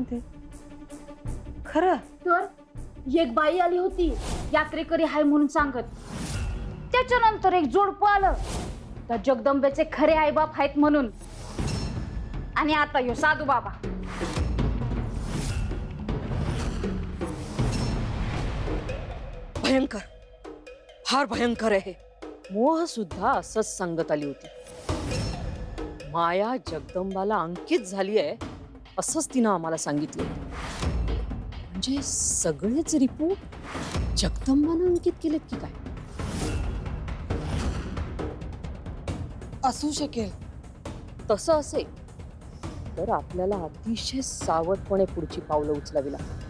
म्हणते खरं? तर एक बाई आली होती यात्रेकरी हाय म्हणून सांगत. त्याच्यानंतर एक जोडपं आलं तर जगदंबेचे खरे आईबाप आहेत म्हणून. आणि आता ह्यो साधू बाबा. भयंकर, फार भयंकर आहे. मोह सुद्धा असंच सांगत आली होती. माया जगदंबाला अंकित झाली आहे असंच तिनं आम्हाला सांगितलं. म्हणजे सगळेच रिपू जगदंबानं अंकित केलेत की काय? असू शकेल. तसं असेल तर आपल्याला अतिशय सावधपणे पुढची पावलं उचलावी लागतात.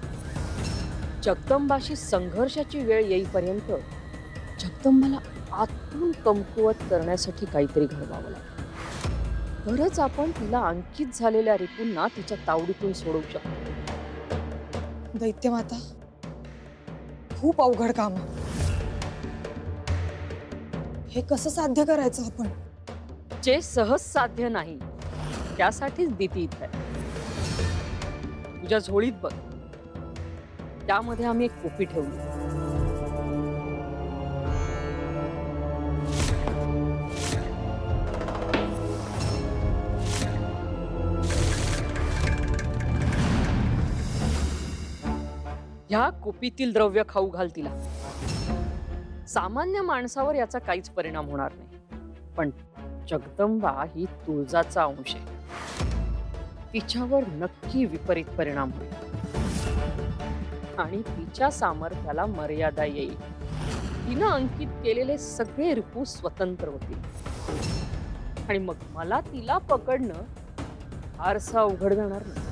जगदंबाशी संघर्षाची वेळ येईपर्यंत जगदंबाला आतून कमकुवत करण्यासाठी काहीतरी घडवावं लागतं. तरच आपण तिला अंकित झालेल्या रिपूंना तिच्या तावडीतून सोडवू शकतो. दैत्यमाता, खूप अवघड काम. हे कसं साध्य करायचं आपण? जे सहज साध्य नाही त्यासाठीच दिती इथं आहे. तुझ्या झोळीत बघ, त्यामध्ये आम्ही एक कोपी ठेवली. ह्या कोपीतील द्रव्य खाऊ घाल तिला. सामान्य माणसावर याचा काहीच परिणाम होणार नाही, पण जगदंबा ही तुळजाचा अंश आहे. तिच्यावर नक्की विपरीत परिणाम होईल आणि तिच्या सामर्थ्याला मर्यादा येईल. तिनं अंकित केलेले सगळे रिपू स्वतंत्र होतील आणि मग मला तिला पकडणं फारसं अवघड जाणार नाही.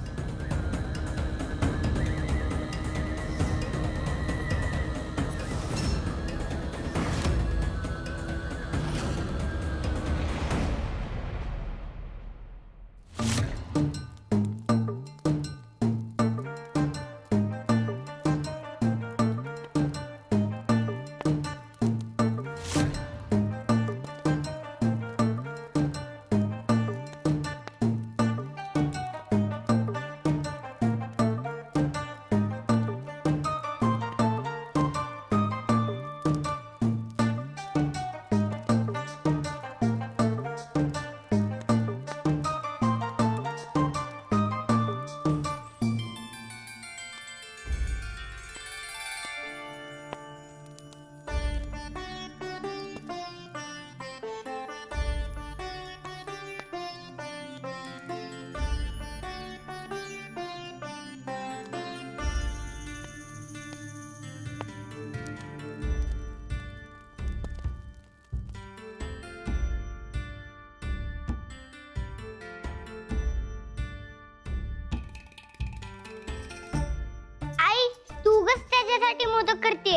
त्याच्यासाठी मोदक करते.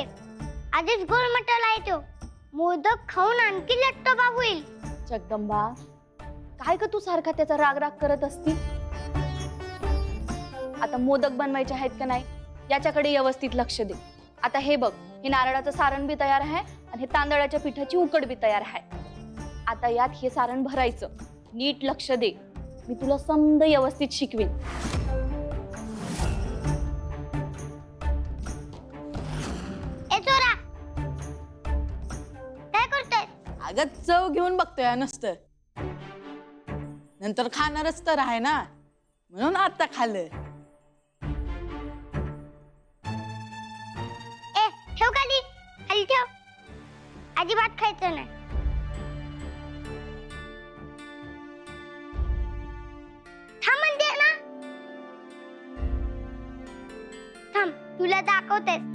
आधीच गोल मटाला येतो. मोदक खाऊन आणखी लट्टोबा होईल. जगदंबा, काय ग तू सारखा त्याचा राग राग करत असती? आता मोदक बनवायचे आहेत का नाही याच्याकडे व्यवस्थित लक्ष दे. आता हे बघ, हे नारळाचं सारण बी तयार आहे आणि हे तांदळाच्या पिठाची उकड बी तयार आहे. आता यात हे सारण भरायचं. नीट लक्ष दे, मी तुला समद व्यवस्थित शिकवीन. अगं चव घेऊन बघतोय नुसतं, नंतर खाणारच तर आहे ना, म्हणून आता खाल्लं. ए ठेव खाली, खाली ठेव. अजिबात खायचं नाही. थांब म्हणते ना. थांब, तुला दाखवतेस.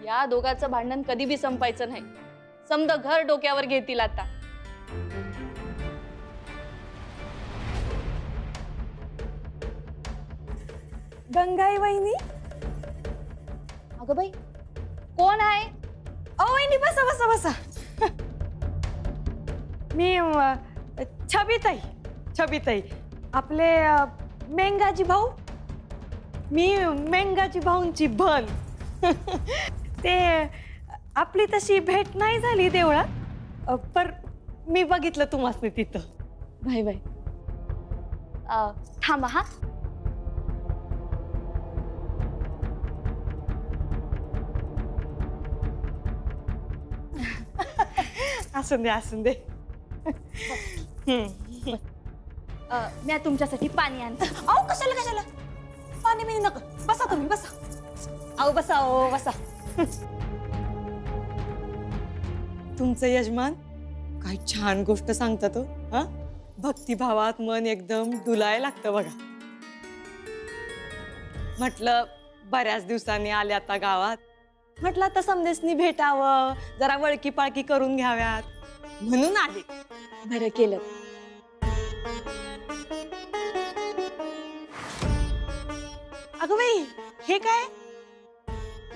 या दोघांचं भांडण कधी बी संपायचं नाही. समद घर डोक्यावर घेतील आता. गंगाई वहिनी. अगं बाई, कोण आहे? ओ वहिनी, बसा बसा बसा. मी छबिताई. छबिताई आपले मेंगाजी भाऊ. मी मेंगाजी भाऊंची बन. ते आपली तशी भेट नाही झाली देवळात, पर मी बघितलं तुम्हाला तिथं. भाई भाई, थांबा हा. असून दे असून दे. मी तुमच्यासाठी पाणी आणते. अहो कशाला कशाला पाणी बिनी नका, बसा तुम्ही बसा. अहो बसा, अहो बसा. तुमचं यजमान काय छान गोष्ट सांगतात. हा, भक्तिभावात मन एकदम डुलाय लागतं बघा. म्हटलं बऱ्याच दिवसांनी आले आता गावात, म्हटलं आता समदेसनी भेटावं, जरा वळकी पाळकी करून घ्याव्यात म्हणून आले. बरं केलं. अगं बाई, हे काय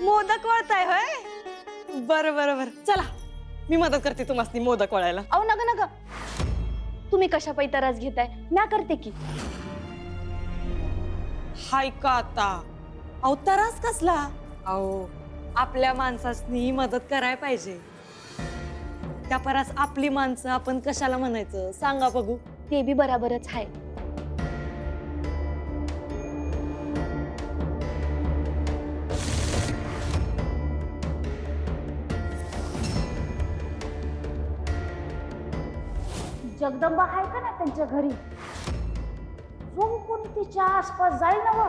मोदक वळताय होय? बरं बरं बरं, चला मी मदत करते तुम्हाला मोदक वळायला. अहो नका नका, तुम्ही कशा पै त्रास घेताय, म्या करते की. हाय का आता? अहो त्रास कसला? अहो आपल्या माणसासनी मदत करायला पाहिजे. त्या परास आपली माणसं आपण कशाला म्हणायचं सांगा बघू. ते बी बराबरच आहे. जगदंबा आहे का ना त्यांच्या घरी, जो कोणी तिच्या आसपास जाईल ना व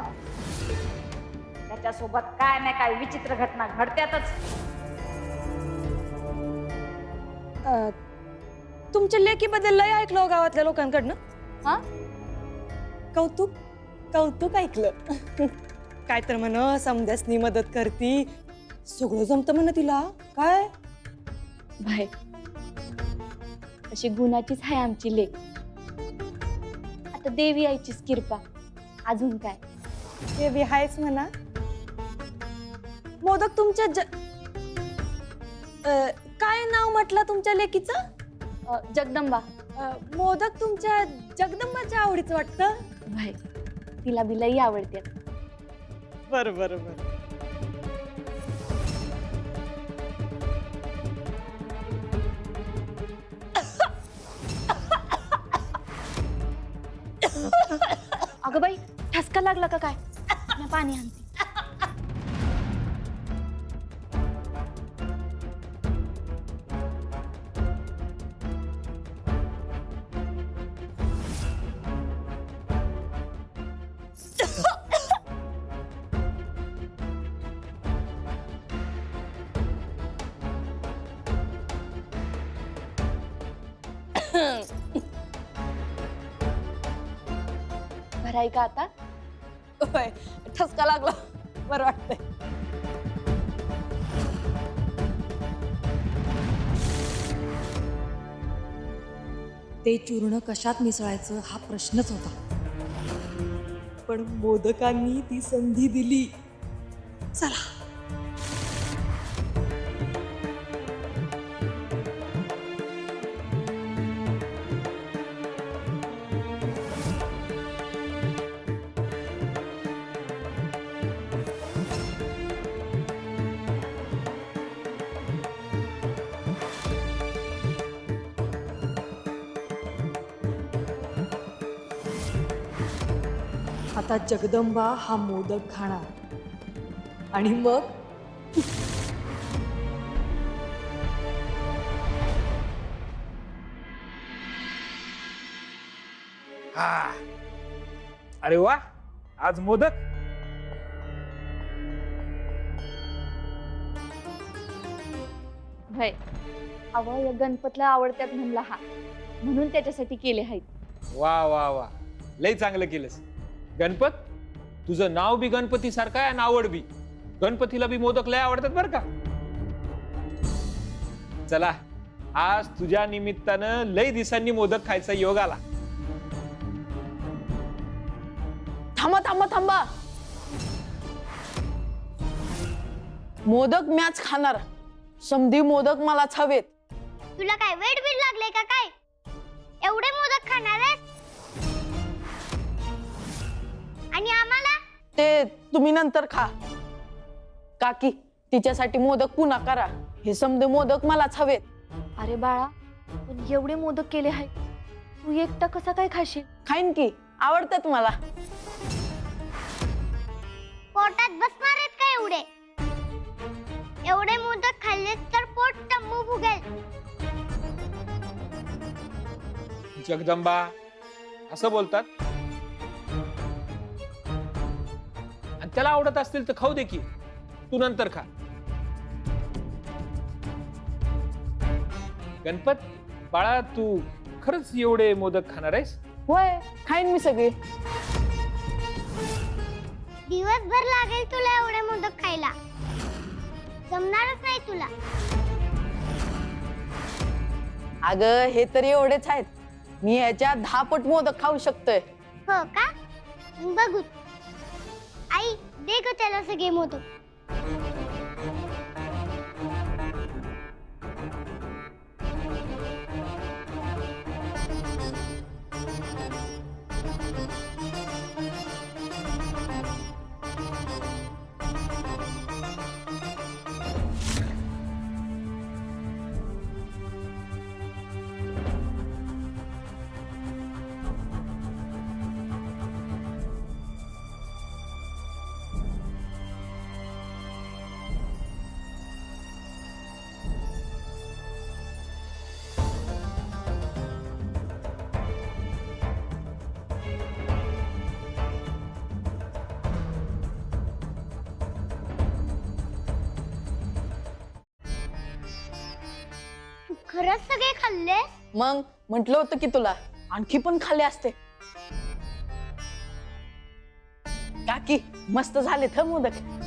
त्याच्यासोबत काय नाही काय विचित्र घटना घडत्यातच. तुमच्या लेकीबद्दल लय ऐकलं गावातल्या लोकांकडनं. हा, कौतुक कौतुक ऐकलं. काय तर म्हण समद्यासनी मदत करती, सगळं जमतं म्हण तिला. काय भाई अशी गुणाचीच आहे आमची लेक. आता देवी आईचीच कृपा, अजून काय. ते बी हायच म्हणा. मोदक तुमच्या काय नाव म्हटलं तुमच्या लेकीचं? जगदंबा. मोदक तुमच्या जगदंबाच्या आवडीचं वाटतं. भाई तिला बी लई आवडते. बरं बरं बरं. अगं बाई, ठसका लागला का काय? मी पाणी आणते. भराई का आता? होय, ठसका लागला. बरं वाटतंय. ते चूर्ण कशात मिसळायचं हा प्रश्नच होता. पण मोदकांनी ती संधी दिली. चला. आता जगदंबा हा मोदक खाणार आणि मग हा, अरे वा, आज मोदक. भाई अव या गणपतला आवडत्यात म्हणला हा, म्हणून त्याच्यासाठी केले आहेत. वा वा वा, लय चांगलं केलंस. गणपत, तुझं नाव बी गणपती सारखं आहे आणि आवड बी. गणपतीला बी मोदक लय आवडतात बर का. चला, आज तुझ्या निमित्तानं लय दिवसांनी मोदक खायचा योग आला. थांबा थांबा थांबा, मोदक मॅच खाणार. समधी मोदक मलाच हवेत. तुला काय वेड बीड लागले का काय? एवढे मोदक खाणार आहेस? आणि आम्हाला? ते तुम्ही नंतर खा. काकी, तिच्यासाठी मोदक पुन्हा करा. हे समधे मोदक मलाच हवेत. अरे बाळा, पण एवढे मोदक केले आहेत, तू एकटा कसा काय खाशील? खाईन की, आवडतात मला. पोटात बसणार आहेत का एवढे? एवढे मोदक खाल्ले तर पोट टम्मू फुगेल. जगदंबा असं बोलतात. आणि त्याला आवडत असतील तर खाऊ दे की, तू नंतर खा. गणपत बाळा, तू खरंच एवढे मोदक खाणार आहेस? होय, खाईन मी सगळे. दिवसभर लागेल तुला एवढे मोदक खायला. जमणारच नाही तुला. अगं हे तरी एवढेच आहेत, मी ह्याच्या 10 पट मोदक खाऊ शकतोय. हो का? मग बघू. आई दे ग त्याला सगळे मोदक. तू खरंच सगळे खाल्लेस? मग म्हंटल होतं की तुला आणखी पण खाल्ले असते. काकी मस्त झाले मोदक.